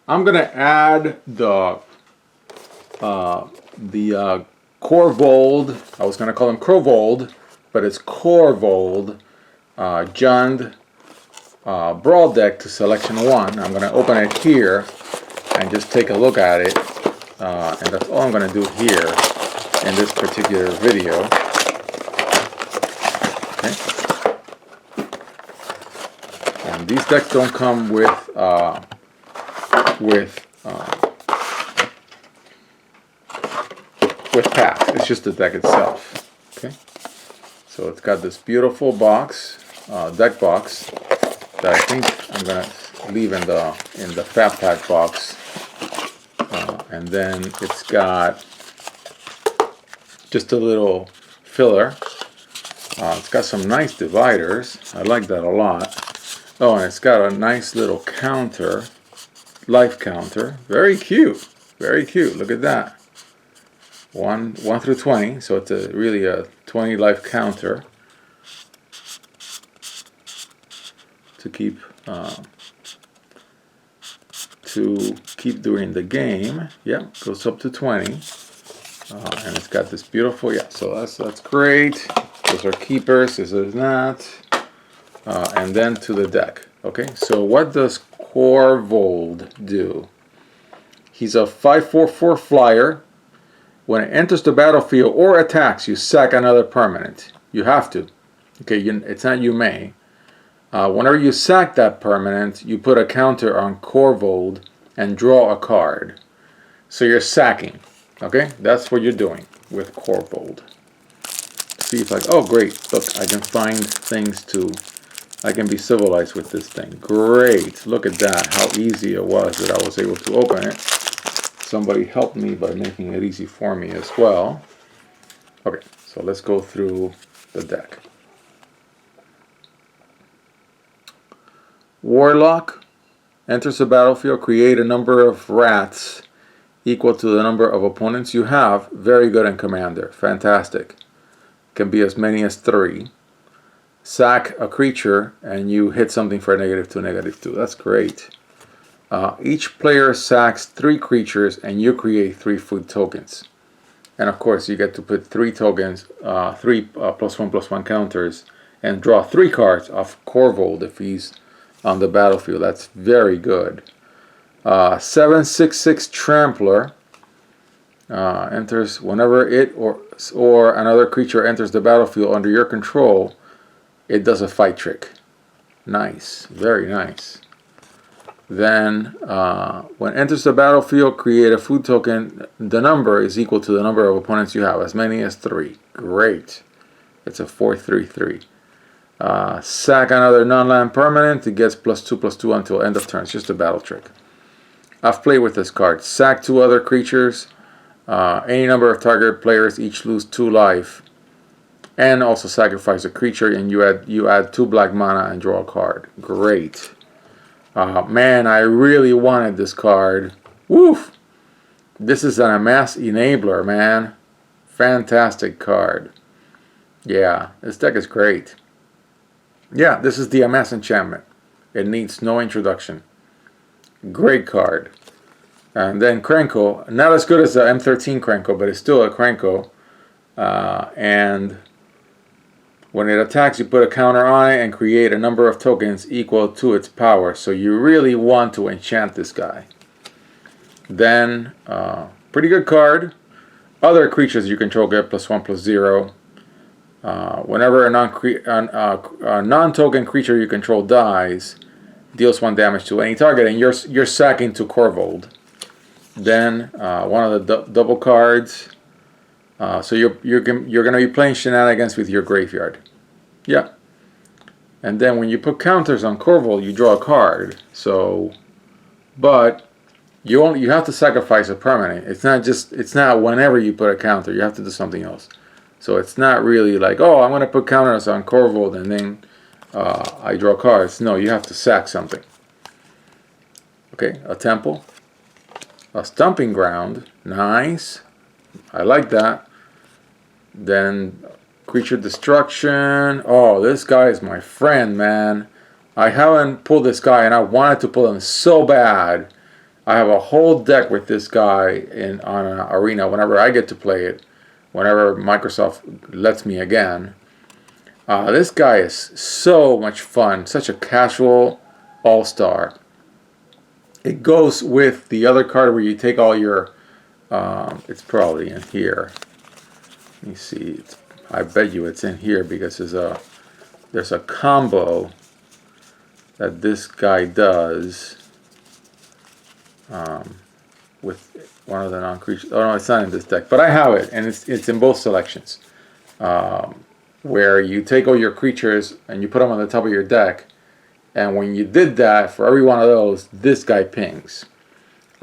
I'm gonna add the Korvold. I was gonna call him Korvold, but it's Korvold Jund Brawl deck to selection 1. I'm gonna open it here and just take a look at it, and that's all I'm gonna do here in this particular video. Okay. And these decks don't come with packs. It's just the deck itself. Okay. So it's got this beautiful box, deck box, that I think I'm gonna leave in the Fat Pack box, and then it's got just a little filler. It's got some nice dividers. I like that a lot. Oh, and it's got a nice little counter, life counter. Very cute. Very cute. Look at that. 1 through 20. So it's really a 20 life counter to keep during the game. Yeah, goes up to 20. And it's got this beautiful. Yeah. So that's great. Those are keepers. This is not. And then to the deck. Okay, so what does Korvold do? He's a 5/4/4 flyer. When it enters the battlefield or attacks, you sack another permanent. You have to. Okay, it's not you may. Whenever you sack that permanent, you put a counter on Korvold and draw a card. So you're sacking. Okay, that's what you're doing with Korvold. See if oh great, look, I can find things I can be civilized with this thing. Great. Look at that. How easy it was that I was able to open it. Somebody helped me by making it easy for me as well. Okay, so let's go through the deck. Warlock enters the battlefield. Create a number of rats equal to the number of opponents you have. Very good in Commander. Fantastic. Can be as many as 3. Sack a creature and you hit something for a -2, -2. That's great. Each player sacks 3 creatures and you create 3 food tokens. And of course you get to put 3 tokens, 3 +1/+1 counters, and draw 3 cards off Korvold if he's on the battlefield. That's very good. 7/6/6 Trampler enters whenever it or another creature enters the battlefield under your control. It does a fight trick. Nice. Very nice. Then, when it enters the battlefield, create a food token. The number is equal to the number of opponents you have, as many as 3. Great. It's a 4/3/3. Sack another non-land permanent. It gets +2/+2 until end of turn. It's just a battle trick. I've played with this card. Sack 2 other creatures. Any number of target players each lose 2 life. And also sacrifice a creature, and you add 2 black mana and draw a card. Great. Man, I really wanted this card. Woof! This is an Amass Enabler, man. Fantastic card. Yeah, this deck is great. Yeah, this is the Amass enchantment. It needs no introduction. Great card. And then Krenko, not as good as the M13 Krenko, but it's still a Krenko. And when it attacks, you put a counter on it and create a number of tokens equal to its power. So you really want to enchant this guy. Then, pretty good card. Other creatures you control get +1/+0. Whenever a non-token creature you control dies, deals 1 damage to any target, and you're sacking to Korvold. Then one of the double cards. So you're going to be playing shenanigans with your graveyard. Yeah. And then when you put counters on Korvold, you draw a card. So, but you have to sacrifice a permanent. It's not whenever you put a counter. You have to do something else. So it's not really like, oh, I'm going to put counters on Korvold and then I draw cards. No, you have to sack something. Okay, a temple. A stomping ground. Nice. I like that. Then creature destruction. Oh, this guy is my friend, man. I haven't pulled this guy and I wanted to pull him so bad. I have a whole deck with this guy in on an arena whenever I get to play it, whenever Microsoft lets me again. This guy is so much fun, such a casual all-star. It goes with the other card where you take all your, it's probably in here. Let me see, I bet you it's in here because there's a combo that this guy does with one of the non-creatures. Oh no, it's not in this deck, but I have it, and it's in both selections. Where you take all your creatures and you put them on the top of your deck, and when you did that, for every one of those, this guy pings.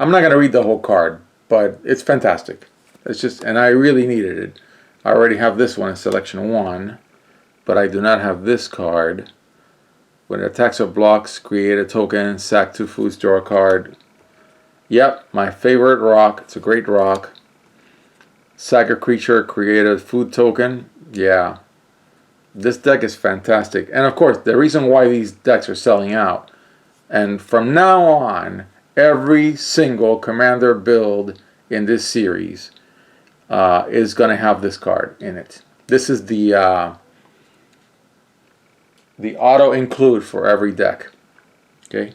I'm not going to read the whole card, but it's fantastic. It's just, and I really needed it. I already have this one in selection 1, but I do not have this card. When it attacks or blocks, create a token, sack 2 foods, draw a card. Yep, my favorite rock. It's a great rock. Sack a creature, create a food token. Yeah. This deck is fantastic. And of course, the reason why these decks are selling out, and from now on, every single Commander build in this series is going to have this card in it. This is the auto include for every deck. Okay.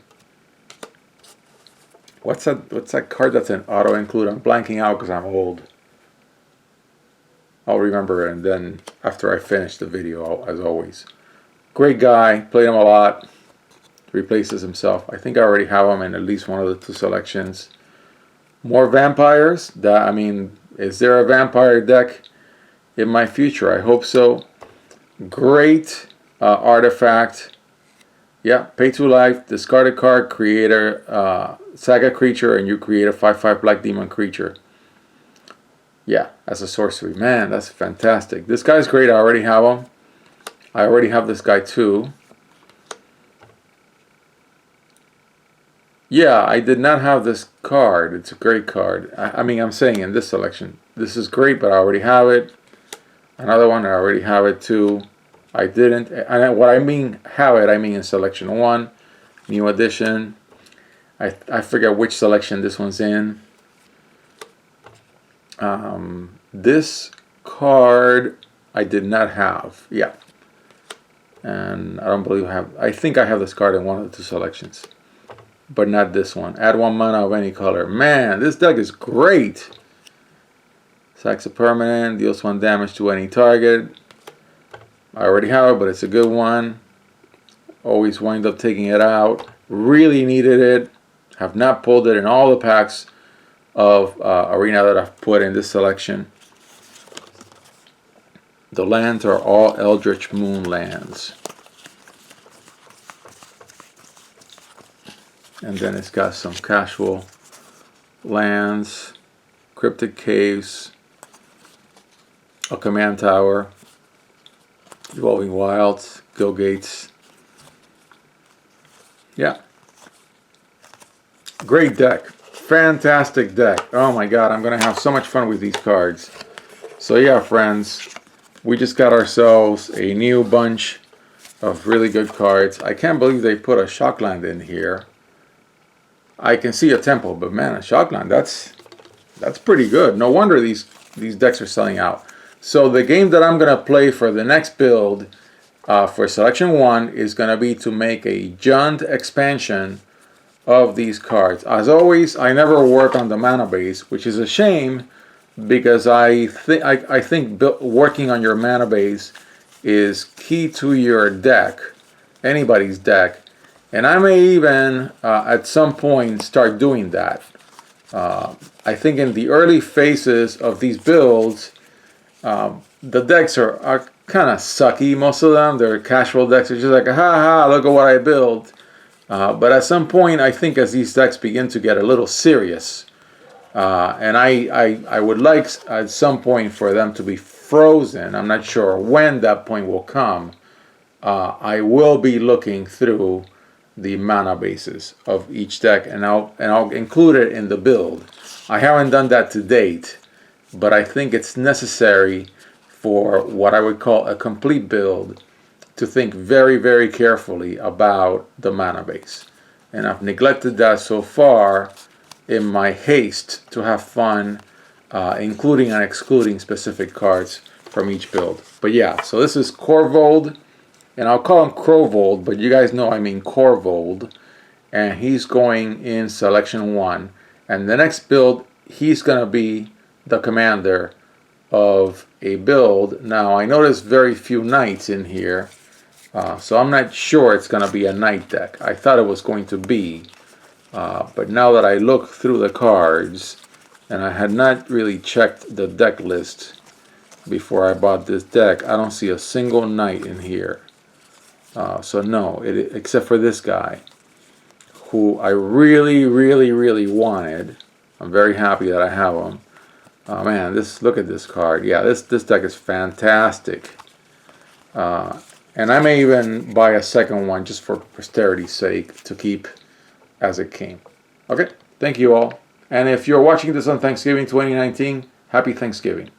What's that card that's an auto include? I'm blanking out because I'm old. I'll remember it, and then after I finish the video, as always. Great guy, played him a lot. Replaces himself. I think I already have him in at least one of the 2 selections. More vampires. I mean, is there a vampire deck in my future? I hope so. Great artifact. Yeah, pay 2 life, discard a card, create a saga creature, and you create a 5/5 black demon creature. Yeah, as a sorcery. Man, that's fantastic. This guy's great. I already have him. I already have this guy too. Yeah, I did not have this card. It's a great card. I mean, I'm saying in this selection. This is great, but I already have it. Another one, I already have it too. I didn't. And what I mean, have it, I mean in selection 1. New edition. I forget which selection this one's in. This card I did not have. Yeah. And I don't believe I think I have this card in one of the 2 selections. But not this one. Add 1 mana of any color. Man, this deck is great. Sacks a permanent, deals 1 damage to any target. I already have it, but it's a good one. Always wind up taking it out. Really needed it. Have not pulled it in all the packs of Arena that I've put in this selection. The lands are all Eldritch Moon lands. And then it's got some casual lands, Cryptic Caves, a Command Tower, Evolving Wilds, Go Gates. Yeah. Great deck. Fantastic deck. Oh my god, I'm going to have so much fun with these cards. So yeah, friends, we just got ourselves a new bunch of really good cards. I can't believe they put a Shockland in here. I can see a Temple, but man, a Shockland, that's pretty good. No wonder these decks are selling out. So the game that I'm going to play for the next build for selection 1 is going to be to make a Jund expansion of these cards. As always, I never work on the mana base, which is a shame because I think working on your mana base is key to your deck, anybody's deck, and I may even at some point start doing that. I think in the early phases of these builds, the decks are kind of sucky. Most of them, they're casual decks. They're just like, ha ha, look at what I built. But at some point, I think as these decks begin to get a little serious, and I would like at some point for them to be frozen. I'm not sure when that point will come. I will be looking through the mana bases of each deck, and I'll include it in the build. I haven't done that to date, but I think it's necessary for what I would call a complete build to think very, very carefully about the mana base. And I've neglected that so far in my haste to have fun, including and excluding specific cards from each build. But yeah, so this is Korvold, and I'll call him Korvold, but you guys know I mean Korvold, and he's going in selection 1. And the next build, he's going to be the commander of a build. Now, I noticed very few knights in here, so I'm not sure it's going to be a knight deck. I thought it was going to be, but now that I look through the cards, and I had not really checked the deck list before I bought this deck, I don't see a single knight in here. So no, except for this guy, who I really, really, really wanted. I'm very happy that I have him. Oh man, look at this card. Yeah, this deck is fantastic. And I may even buy a second one just for posterity's sake to keep as it came. Okay, thank you all. And if you're watching this on Thanksgiving 2019, happy Thanksgiving.